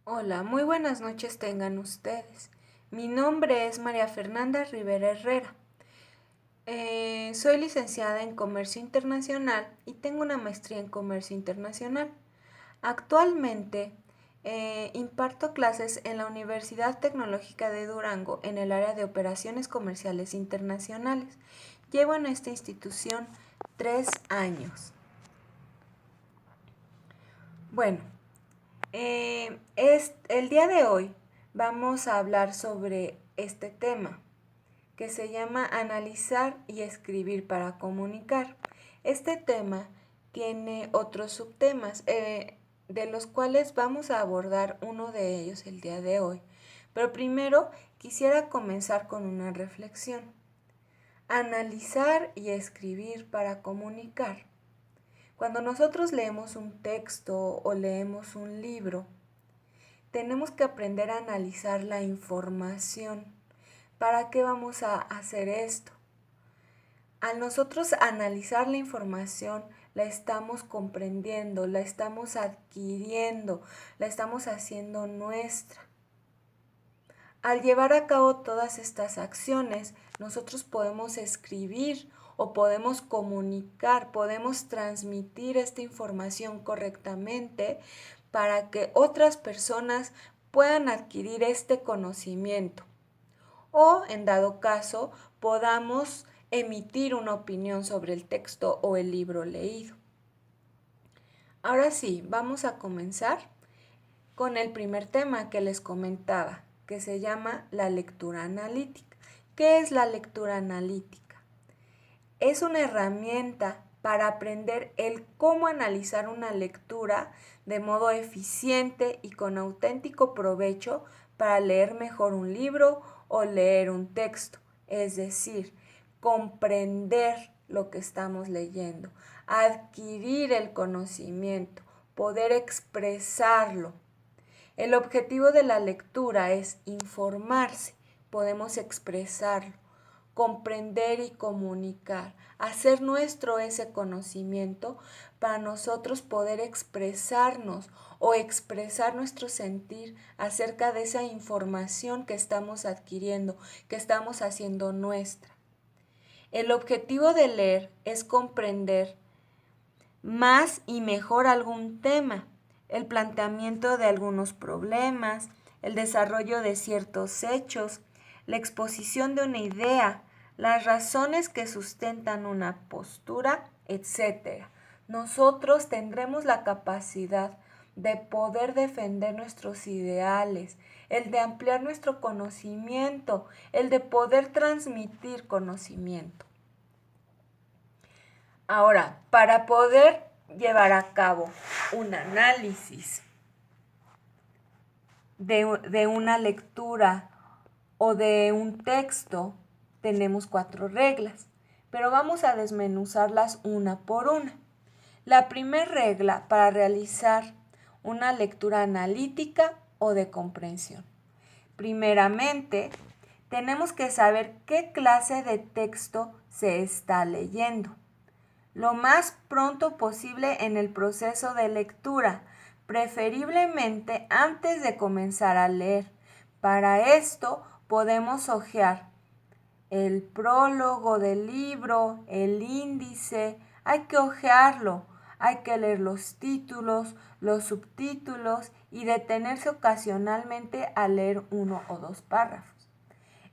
Hola, muy buenas noches tengan ustedes. Mi nombre es María Fernanda Rivera Herrera. Soy licenciada en Comercio Internacional y tengo una maestría en Comercio Internacional. Actualmente imparto clases en la Universidad Tecnológica de Durango en el área de Operaciones Comerciales Internacionales. Llevo en esta institución 3 años. Bueno, el día de hoy vamos a hablar sobre este tema que se llama analizar y escribir para comunicar. Este tema tiene otros subtemas de los cuales vamos a abordar uno de ellos el día de hoy. Pero primero quisiera comenzar con una reflexión. Analizar y escribir para comunicar. Cuando nosotros leemos un texto o leemos un libro, tenemos que aprender a analizar la información. ¿Para qué vamos a hacer esto? Al nosotros analizar la información, la estamos comprendiendo, la estamos adquiriendo, la estamos haciendo nuestra. Al llevar a cabo todas estas acciones, nosotros podemos escribir o podemos comunicar, podemos transmitir esta información correctamente para que otras personas puedan adquirir este conocimiento o, en dado caso, podamos emitir una opinión sobre el texto o el libro leído. Ahora sí, vamos a comenzar con el primer tema que les comentaba, que se llama la lectura analítica. ¿Qué es la lectura analítica? Es una herramienta para aprender el cómo analizar una lectura de modo eficiente y con auténtico provecho para leer mejor un libro o leer un texto, es decir, comprender lo que estamos leyendo, adquirir el conocimiento, poder expresarlo. El objetivo de la lectura es informarse, podemos expresarlo, comprender y comunicar, hacer nuestro ese conocimiento para nosotros poder expresarnos o expresar nuestro sentir acerca de esa información que estamos adquiriendo, que estamos haciendo nuestra. El objetivo de leer es comprender más y mejor algún tema, el planteamiento de algunos problemas, el desarrollo de ciertos hechos, la exposición de una idea, las razones que sustentan una postura, etc. Nosotros tendremos la capacidad de poder defender nuestros ideales, el de ampliar nuestro conocimiento, el de poder transmitir conocimiento. Ahora, para poder llevar a cabo un análisis de una lectura o de un texto, tenemos 4 reglas, pero vamos a desmenuzarlas una por una. La primera regla para realizar una lectura analítica o de comprensión. Primeramente, tenemos que saber qué clase de texto se está leyendo lo más pronto posible en el proceso de lectura, preferiblemente antes de comenzar a leer. Para esto podemos hojear el prólogo del libro, el índice, hay que hojearlo, hay que leer los títulos, los subtítulos y detenerse ocasionalmente a leer 1 o 2 párrafos.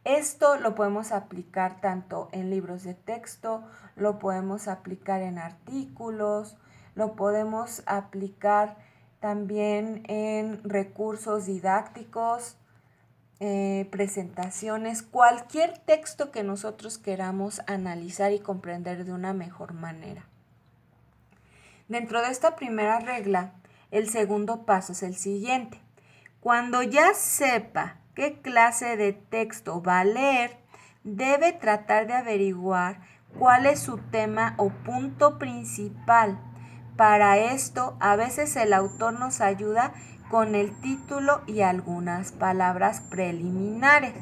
Esto lo podemos aplicar tanto en libros de texto, lo podemos aplicar en artículos, lo podemos aplicar también en recursos didácticos, presentaciones, cualquier texto que nosotros queramos analizar y comprender de una mejor manera. Dentro de esta primera regla, el segundo paso es el siguiente. Cuando ya sepa qué clase de texto va a leer, debe tratar de averiguar cuál es su tema o punto principal. Para esto, a veces el autor nos ayuda con el título y algunas palabras preliminares.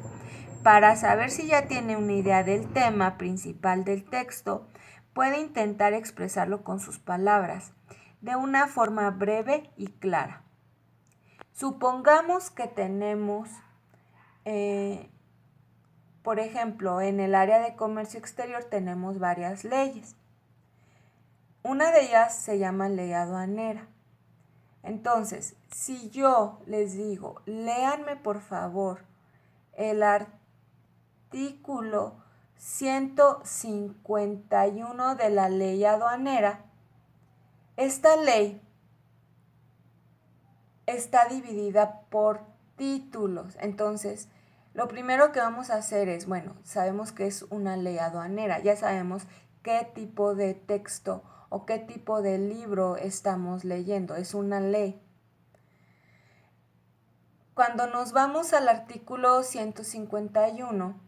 Para saber si ya tiene una idea del tema principal del texto, puede intentar expresarlo con sus palabras, de una forma breve y clara. Supongamos que tenemos, por ejemplo, en el área de comercio exterior tenemos varias leyes. Una de ellas se llama ley aduanera. Entonces, si yo les digo, léanme por favor el artículo 151 de la ley aduanera, esta ley está dividida por títulos. Entonces, lo primero que vamos a hacer es, bueno, sabemos que es una ley aduanera, ya sabemos qué tipo de texto o qué tipo de libro estamos leyendo, es una ley. Cuando nos vamos al artículo 151,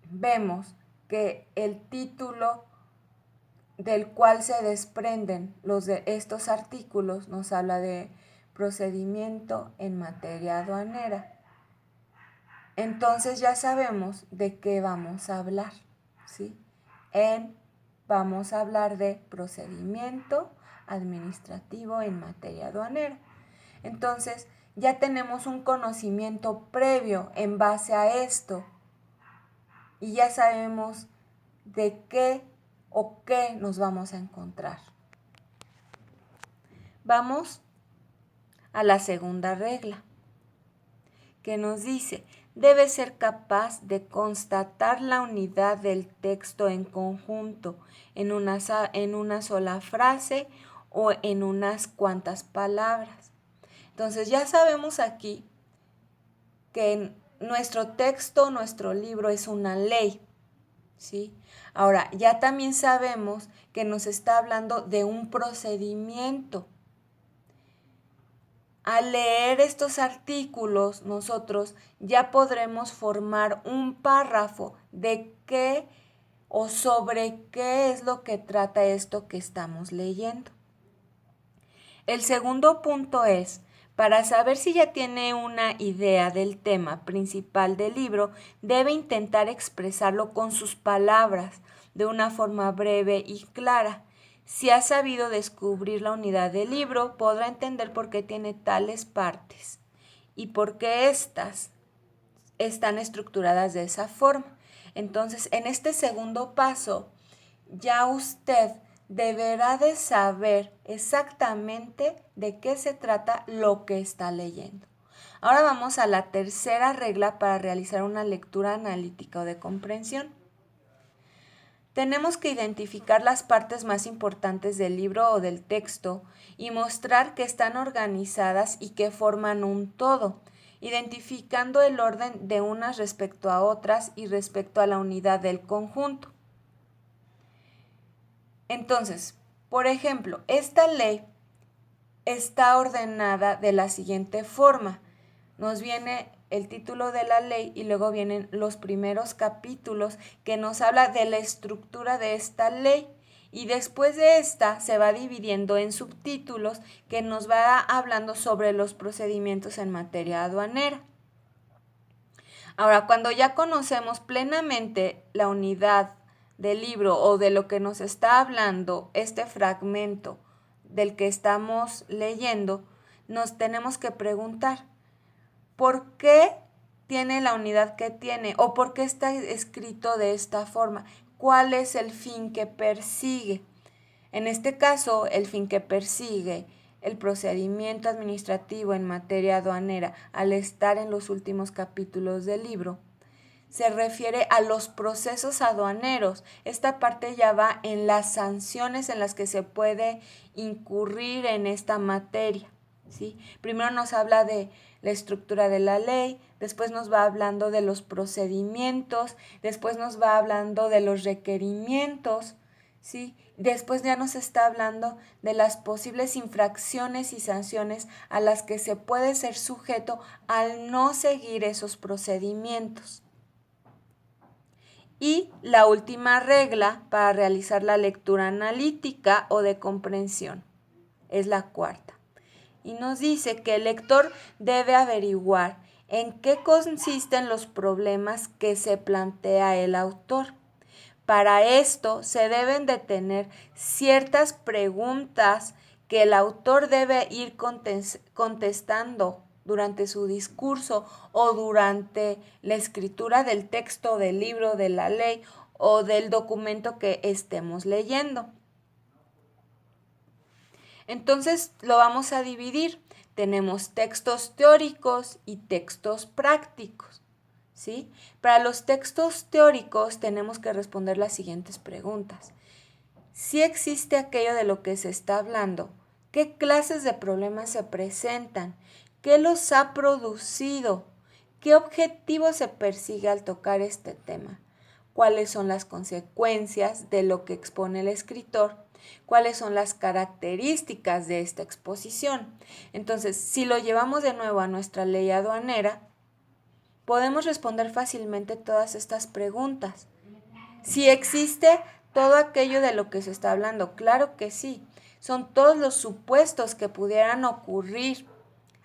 vemos que el título del cual se desprenden estos artículos nos habla de procedimiento en materia aduanera. Entonces ya sabemos de qué vamos a hablar, ¿sí? Vamos a hablar de procedimiento administrativo en materia aduanera. Entonces ya tenemos un conocimiento previo en base a esto y ya sabemos de qué o qué nos vamos a encontrar. Vamos a la segunda regla, que nos dice: debe ser capaz de constatar la unidad del texto en conjunto, en una sola frase o en unas cuantas palabras. Entonces ya sabemos aquí que nuestro texto, nuestro libro es una ley, ¿sí? Ahora, ya también sabemos que nos está hablando de un procedimiento. Al leer estos artículos, nosotros ya podremos formar un párrafo de qué o sobre qué es lo que trata esto que estamos leyendo. El segundo punto es, para saber si ya tiene una idea del tema principal del libro, debe intentar expresarlo con sus palabras, de una forma breve y clara. Si ha sabido descubrir la unidad del libro, podrá entender por qué tiene tales partes y por qué éstas están estructuradas de esa forma. Entonces, en este segundo paso, ya usted deberá de saber exactamente de qué se trata lo que está leyendo. Ahora vamos a la tercera regla para realizar una lectura analítica o de comprensión. Tenemos que identificar las partes más importantes del libro o del texto y mostrar que están organizadas y que forman un todo, identificando el orden de unas respecto a otras y respecto a la unidad del conjunto. Entonces, por ejemplo, esta ley está ordenada de la siguiente forma. Nos viene el título de la ley y luego vienen los primeros capítulos que nos habla de la estructura de esta ley, y después de esta se va dividiendo en subtítulos que nos va hablando sobre los procedimientos en materia aduanera. Ahora, cuando ya conocemos plenamente la unidad del libro o de lo que nos está hablando este fragmento del que estamos leyendo, nos tenemos que preguntar, ¿por qué tiene la unidad que tiene? ¿O por qué está escrito de esta forma? ¿Cuál es el fin que persigue? En este caso, el fin que persigue el procedimiento administrativo en materia aduanera, al estar en los últimos capítulos del libro, se refiere a los procesos aduaneros. Esta parte ya va en las sanciones en las que se puede incurrir en esta materia, ¿sí? Primero nos habla de la estructura de la ley, después nos va hablando de los procedimientos, después nos va hablando de los requerimientos, ¿sí? Después ya nos está hablando de las posibles infracciones y sanciones a las que se puede ser sujeto al no seguir esos procedimientos. Y la última regla para realizar la lectura analítica o de comprensión es la cuarta. Y nos dice que el lector debe averiguar en qué consisten los problemas que se plantea el autor. Para esto se deben de tener ciertas preguntas que el autor debe ir contestando durante su discurso o durante la escritura del texto, del libro, de la ley o del documento que estemos leyendo. Entonces lo vamos a dividir. Tenemos textos teóricos y textos prácticos, ¿sí? Para los textos teóricos tenemos que responder las siguientes preguntas. Si existe aquello de lo que se está hablando, ¿qué clases de problemas se presentan? ¿Qué los ha producido? ¿Qué objetivo se persigue al tocar este tema? ¿Cuáles son las consecuencias de lo que expone el escritor? ¿Cuáles son las características de esta exposición? Entonces, si lo llevamos de nuevo a nuestra ley aduanera, podemos responder fácilmente todas estas preguntas. Si existe todo aquello de lo que se está hablando, claro que sí. Son todos los supuestos que pudieran ocurrir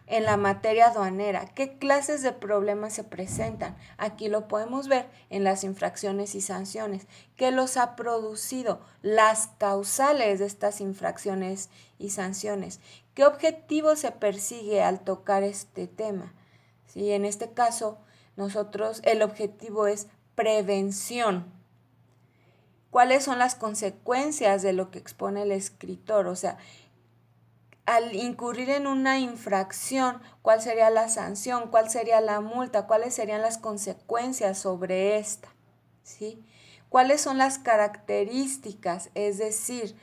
en la materia aduanera. ¿Qué clases de problemas se presentan? Aquí lo podemos ver en las infracciones y sanciones. ¿Qué los ha producido? Las causales de estas infracciones y sanciones. ¿Qué objetivo se persigue al tocar este tema? Sí, en este caso, el objetivo es prevención. ¿Cuáles son las consecuencias de lo que expone el escritor? O sea, al incurrir en una infracción, ¿cuál sería la sanción? ¿Cuál sería la multa? ¿Cuáles serían las consecuencias sobre esta? ¿Sí? ¿Cuáles son las características? Es decir,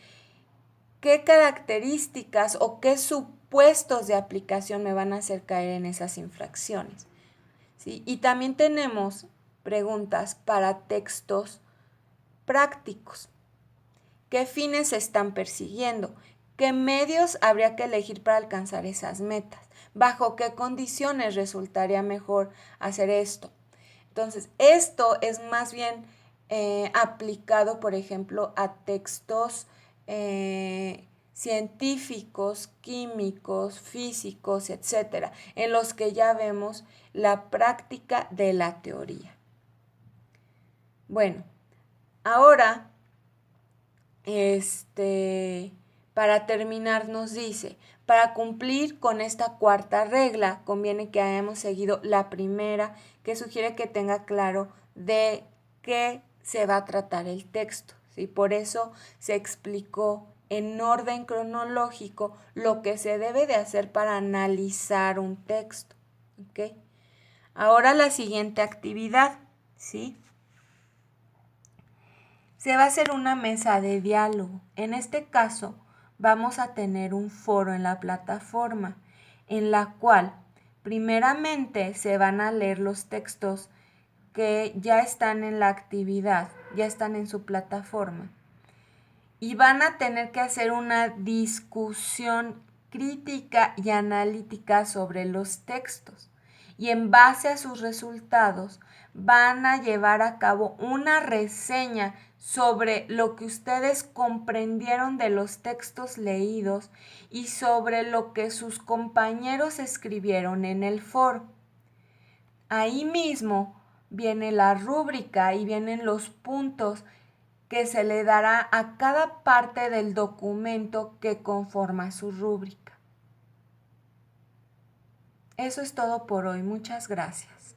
¿qué características o qué supuestos de aplicación me van a hacer caer en esas infracciones? ¿Sí? Y también tenemos preguntas para textos prácticos. ¿Qué fines se están persiguiendo? ¿Qué medios habría que elegir para alcanzar esas metas? ¿Bajo qué condiciones resultaría mejor hacer esto? Entonces, esto es más bien aplicado, por ejemplo, a textos científicos, químicos, físicos, etcétera, en los que ya vemos la práctica de la teoría. Bueno, ahora para terminar nos dice, para cumplir con esta cuarta regla conviene que hayamos seguido la primera, que sugiere que tenga claro de qué se va a tratar el texto, ¿sí? Por eso se explicó en orden cronológico lo que se debe de hacer para analizar un texto, ¿ok? Ahora la siguiente actividad, ¿sí? Se va a hacer una mesa de diálogo. En este caso, vamos a tener un foro en la plataforma, en la cual primeramente se van a leer los textos que ya están en la actividad, ya están en su plataforma. Y van a tener que hacer una discusión crítica y analítica sobre los textos. Y en base a sus resultados van a llevar a cabo una reseña sobre lo que ustedes comprendieron de los textos leídos y sobre lo que sus compañeros escribieron en el foro. Ahí mismo viene la rúbrica y vienen los puntos que se le dará a cada parte del documento que conforma su rúbrica. Eso es todo por hoy. Muchas gracias.